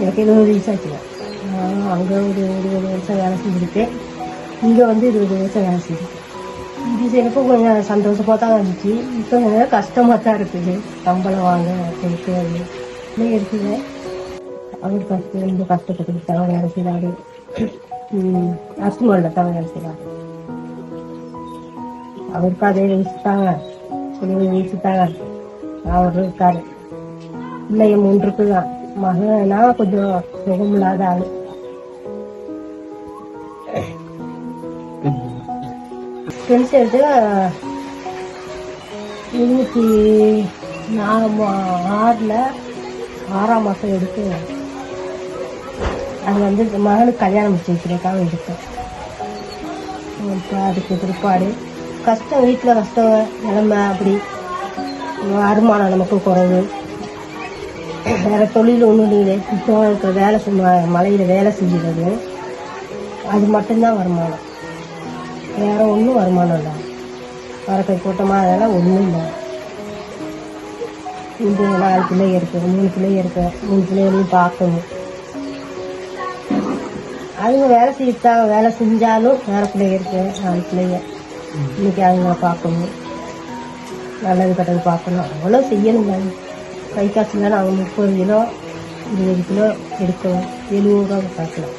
எனக்கு 20 வயசு ஆச்சுங்க. அங்கே ஒரு 20 வருஷம் வேலை செஞ்சுருக்கேன். இங்கே வந்து 20 வருஷம் வேலை செஞ்சுருக்கேன். இது செய்யறப்போ கொஞ்சம் சந்தோஷமாக தான் இருந்துச்சு. இப்போ கொஞ்சம் கஷ்டமாக தான் இருக்குது. சம்பளம் வாங்க கொடுத்து இருக்குது. அவர் ரொம்ப கஷ்டப்பட்டு தான் வேலை செய்கிறாரு. அஸ்மாலில் தான் வேலை செய்கிறாரு. அவருக்கு அதே வயசு தாங்க, 20 வயசு தாங்க. அவர் இருக்காரு. பிள்ளைய 3 இருக்குதான். மகனா கொஞ்சம் சுகம் இல்லாத ஆளு. ஃப்ரெண்ட்ஸ் எடுத்து 6ஆம் மாதம் எடுத்து அது வந்து மகனுக்கு கல்யாணம் முடிச்சு வைக்கிறதுக்காக எடுத்தேன். அதுக்கு பிற்பாடு கஷ்டம், வீட்டில் கஷ்டம், நிலைமை அப்படி, வருமானம் நமக்கு குறைவு, வேறு தொழில் ஒன்றும் இல்லை. இப்போ இருக்கிற வேலை மலையில் வேலை செஞ்சுறது அது மட்டும்தான் வருமானம். வேறு ஒன்றும் வருமானம் இல்லை. வரக்கை கூட்டமாக அதெல்லாம் ஒன்றும் இல்லை. இந்த 4 பிள்ளைங்க இருக்குது, 3 பிள்ளைங்க இருக்கு. 3 பிள்ளைகளையும் பார்க்கணும். அதுங்க வேலை செய்யத்தாங்க. வேலை செஞ்சாலும் வேறு பிள்ளைங்க இருக்கு, 4 பிள்ளைங்க. இன்னைக்கு அவங்கள பார்க்கணும், நல்லது கட்டது பார்க்கணும், அவ்வளோ செய்யணுங்க. கை காசு இல்லைன்னா அவங்க 30 கிலோ 20 கிலோ எடுக்கணும். 70 ரூபா பார்க்கலாம்.